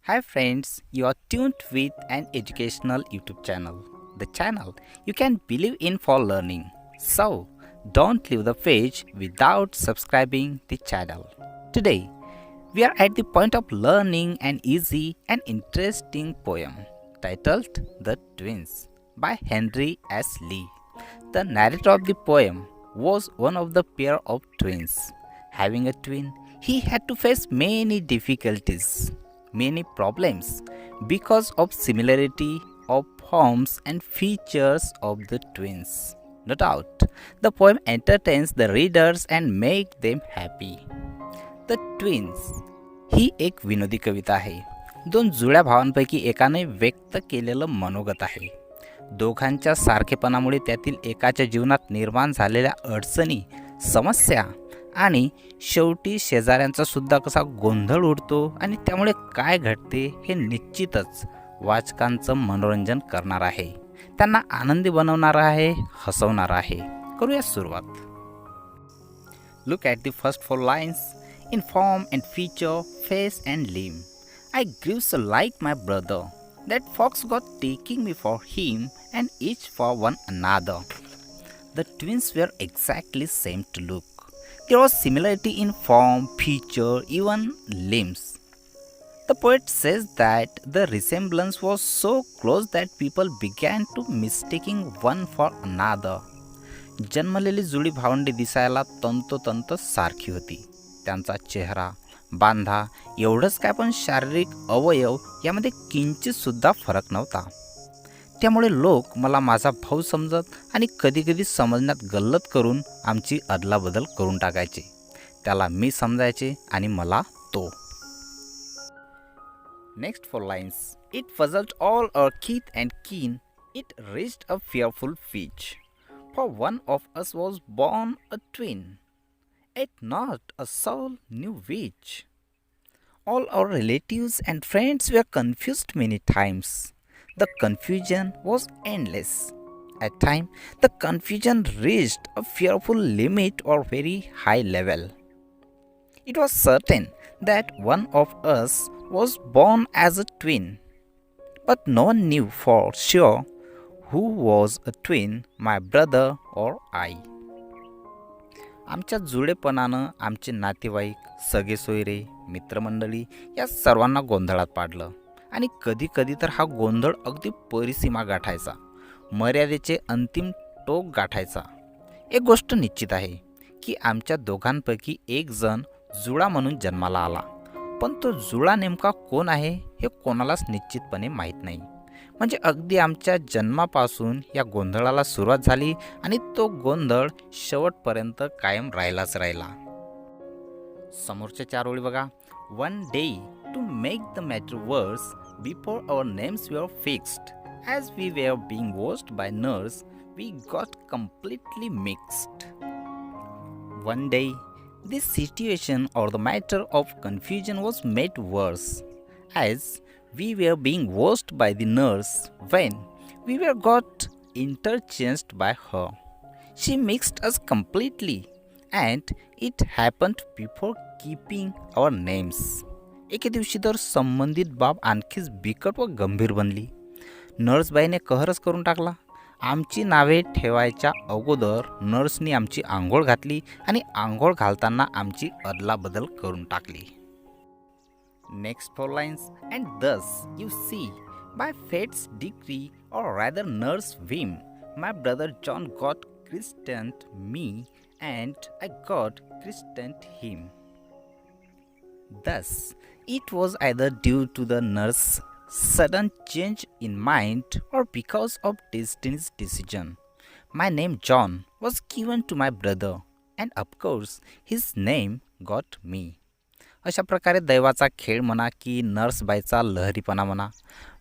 Hi friends, you are tuned with an educational YouTube channel. The channel you can believe in for learning. So, don't leave the page without subscribing the channel. Today, we are at the point of learning an easy and interesting poem titled The Twins by Henry S. Lee. The narrator of the poem was one of the pair of twins. Having a twin, he had to face many difficulties, many problems because of similarity of forms and features of the twins. No doubt, the poem entertains the readers and make them happy. The twins ही एक विनोदी कविता आहे. दोन जुळ्या भावांपैकी एकाने व्यक्त केलेलं मनोगत आहे. दोघांच्या सारखेपणामुळे त्यातील एकाच्या जीवनात निर्माण झालेल्या अडचणी, समस्या आणि शेवटी शेजाऱ्यांचा सुद्धा कसा गोंधळ उडतो आणि त्यामुळे काय घडते हे निश्चितच वाचकांचं मनोरंजन करणार आहे, त्यांना आनंदी बनवणार आहे, हसवणार आहे. करूया सुरुवात. Look at the first four lines. In form and feature, face and limb, I grew so like my brother, that folks got taking me for him and each for one another. The twins were exactly same to look. There was similarity in form, feature, even limbs. The poet says that the resemblance was so close that people began to mistaking one for another. जन्मलेली जुळी भावंडी दिसायला तंतोतंत सारखी होती. त्यांचा चेहरा, बांधा एवढंच काय पण शारीरिक अवयव यामध्ये किंचितसुद्धा फरक नव्हता. त्यामुळे लोक मला माझा भाऊ समजत आणि कधीकधी समजण्यात गल्लत करून आमची अदलाबदल करून टाकायचे. त्याला मी समजायचे आणि मला तो. Next four lines. It puzzled all our kith and kin. It reached a fearful pitch. For one of us was born a twin. Yet not a soul knew which. All our relatives and friends were confused many times. The confusion was endless. At times, the confusion reached a fearful limit or very high level. It was certain that one of us was born as a twin, but no one knew for sure who was a twin, my brother or I. आमच्या जुळेपणानं आमचे नातेवाईक, सगेसोयरे, मित्रमंडळी या सर्वांना गोंधळात पाडलं आणि कधीकधी तर हा गोंधळ अगदी परिसीमा गाठायचा, मर्यादेचे अंतिम टोक गाठायचा. एक गोष्ट निश्चित आहे की आमच्या दोघांपैकी एक जण जुळा म्हणून जन्माला आला, पण तो जुळा नेमका कोण आहे हे कोणालाच निश्चितपणे माहीत नाही. म्हणजे अगदी आमच्या जन्मापासून या गोंधळाला सुरुवात झाली आणि तो गोंधळ शेवटपर्यंत कायम राहिलाच राहिला. समोरच्या चार ओळी बघा. One day to make the matter worse before our names were fixed as we were being watched by nurse we got completely mixed. One day this situation or the matter of confusion was made worse as we were being watched by the nurse when we were got interchanged by her. She mixed us completely and it happened before keeping our names. एके दिवशी तर संबंधित बाब आणखीच बिकट व गंभीर बनली. नर्सबाईने कहरच करून टाकला. आमची नावे ठेवायच्या अगोदर नर्सनी आमची आंघोळ घातली आणि आंघोळ घालताना आमची अदलाबदल करून टाकली. Next four lines. And thus you see, by fate's decree, or rather nurse whim, my brother John got christened me and I got christened him. Thus, it was either due to the nurse's sudden change in mind or because of destiny's decision. My name John was given to my brother and of course his name got me. अशा प्रकारे दैवाचा खेळ म्हणा की नर्सबाईचा लहरीपणा म्हणा,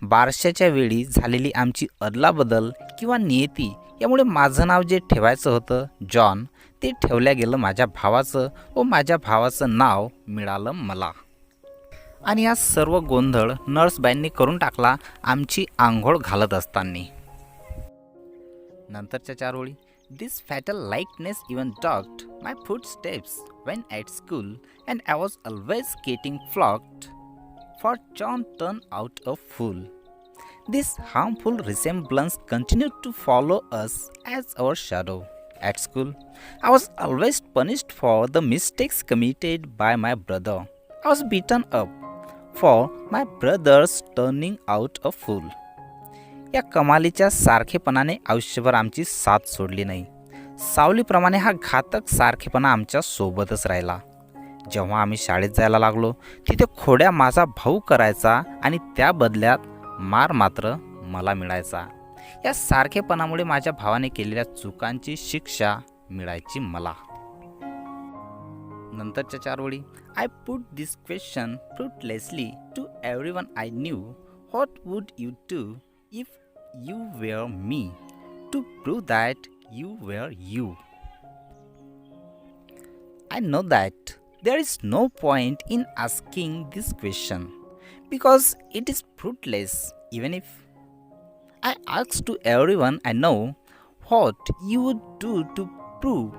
बारशाच्या वेळी झालेली आमची अदलाबदल किंवा नियती यामुळे माझं नाव जे ठेवायचं होतं जॉन ते ठेवल्या गेलं माझ्या भावाचं व माझ्या भावाचं नाव मिळालं मला. आणि हा सर्व गोंधळ नर्सबाईंनी करून टाकला आमची आंघोळ घालत असताना. नंतरच्या चार ओळी. This fatal likeness even dogged my footsteps when at school, and I was always getting flogged for John turned out a fool. This harmful resemblance continued to follow us as our shadow. At school, I was always punished for the mistakes committed by my brother. I was beaten up for my brother's turning out a fool. या कमालीच्या सारखेपणाने आयुष्यभर आमची साथ सोडली नाही. सावलीप्रमाणे हा घातक सारखेपणा आमच्या सोबतच राहिला. जेव्हा आम्ही शाळेत जायला लागलो तिथे खोड्या माझा भाऊ करायचा आणि त्या बदल्यात मार मात्र मला मिळायचा. या सारखेपणामुळे माझ्या भावाने केलेल्या चुकांची शिक्षा मिळायची मला. नंतरच्या 4 ओळी, I put this question fruitlessly to everyone I knew. What would you do if you were me to prove that you were you? I know that there is no point in asking this question because it is fruitless. Even if I ask to everyone I know what you would do to prove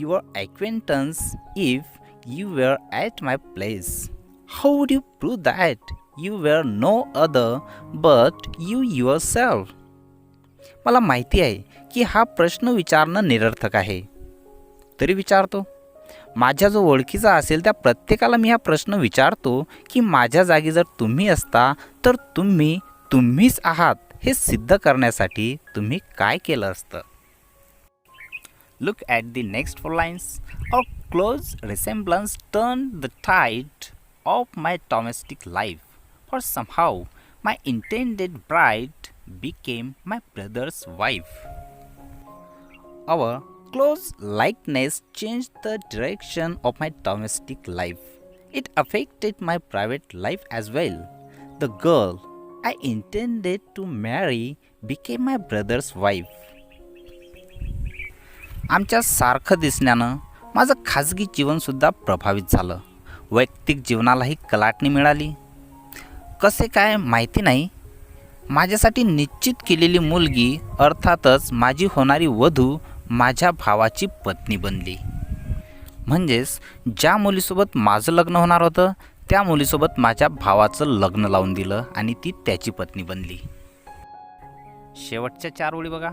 your acquaintance if you were at my place, how would you prove that you were no other but you yourself? मला माहिती आहे की हा प्रश्न विचारणं निरर्थक आहे, तरी विचारतो. माझ्या जो ओळखीचा असेल त्या प्रत्येकाला मी हा प्रश्न विचारतो की माझ्या जागी जर तुम्ही असता तर तुम्हीच आहात हे सिद्ध करण्यासाठी तुम्ही काय केलं असतं. Look at the next 4 lines. Our close resemblance turned the tide of my domestic life. For somehow my intended bride became my brother's wife. Our close likeness changed the direction of my domestic life. It affected my private life as well. The girl I intended to marry became my brother's wife. आमच्या सारखं दिसण्यानं माझं खाजगी जीवनसुद्धा प्रभावित झालं. वैयक्तिक जीवनालाही कलाटणी मिळाली. कसे काय माहिती नाही, माझ्यासाठी निश्चित केलेली मुलगी अर्थातच माझी होणारी वधू माझ्या भावाची पत्नी बनली. म्हणजेच ज्या मुलीसोबत माझं लग्न होणार होतं त्या मुलीसोबत माझ्या भावाचं लग्न लावून दिलं आणि ती त्याची पत्नी बनली. शेवटच्या 4 ओळी बघा.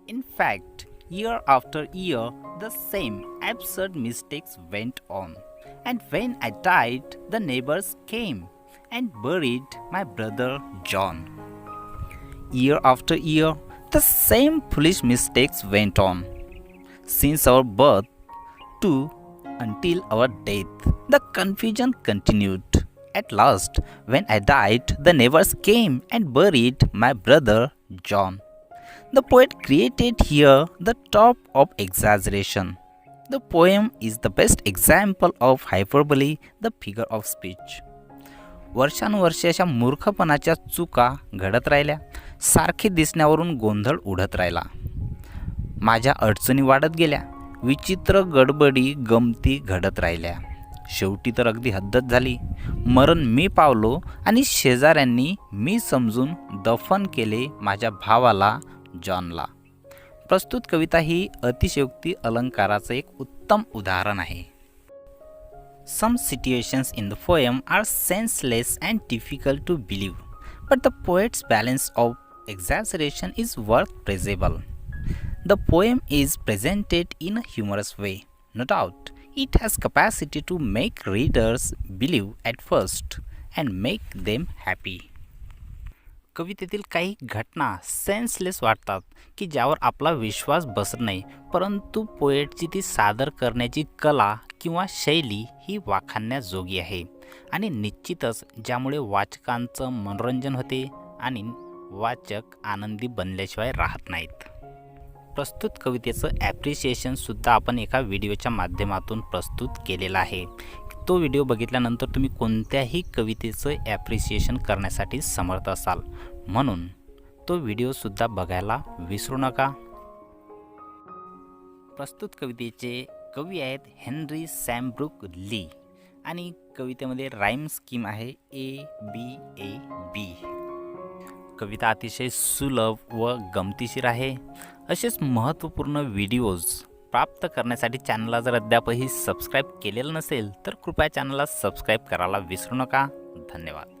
In fact year after year the same absurd mistakes went on, and when I died the neighbors came and buried my brother John. Year after year the same foolish mistakes went on since our birth to until our death. The confusion continued. At last when I died the neighbors came and buried my brother John. The poet created here the top of exaggeration. The poem is the best example of hyperbole, the figure of speech. वर्षानुवर्षे अशा मूर्खपणाच्या चुका घडत राहिल्या. सारखे दिसण्यावरून गोंधळ उडत राहिला. माझ्या अडचणी वाढत गेल्या. विचित्र गडबडी गमती घडत राहिल्या. शेवटी तर अगदी हद्दच झाली. मरण मी पावलो आणि शेजाऱ्यांनी मी समजून दफन केले माझ्या भावाला जॉनला. प्रस्तुत कविता ही अतिशयोक्ती अलंकाराचं एक उत्तम उदाहरण आहे. Some situations in the poem are senseless and difficult to believe, but the poet's balance of exaggeration is worth praisable. The poem is presented in a humorous way. No doubt, it has capacity to make readers believe at first and make them happy. कवितेतील काही घटना senseless वाटतात की ज्यावर आपला विश्वास बसत नाही, परंतु पोएटची ती सादर करण्याची कला किंवा शैली ही वाखाणण्याजोगी आहे आणि निश्चितच ज्यामुळे वाचकांचं मनोरंजन होते आणि वाचक आनंदी बनल्याशिवाय राहत नाहीत. प्रस्तुत कवितेचं ॲप्रिशिएशनसुद्धा आपण एका व्हिडिओच्या माध्यमातून प्रस्तुत केलेला आहे. तो व्हिडिओ बघितल्यानंतर तुम्ही कोणत्याही कवितेचं ॲप्रिशिएशन करण्यासाठी समर्थ असाल, म्हणून तो व्हिडिओसुद्धा बघायला विसरू नका. प्रस्तुत कवितेचे कवी आहेत हेनरी सॅमब्रुक ली आणि कवितेमध्ये राईम स्कीम आहे ABAB. कविता अतिशय सुलभ व गमतीशीर आहे. असेच महत्त्वपूर्ण व्हिडिओज प्राप्त करण्यासाठी चॅनलला जर अद्यापही सबस्क्राईब केलेलं नसेल तर कृपया चॅनलला सबस्क्राईब करायला विसरू नका. धन्यवाद.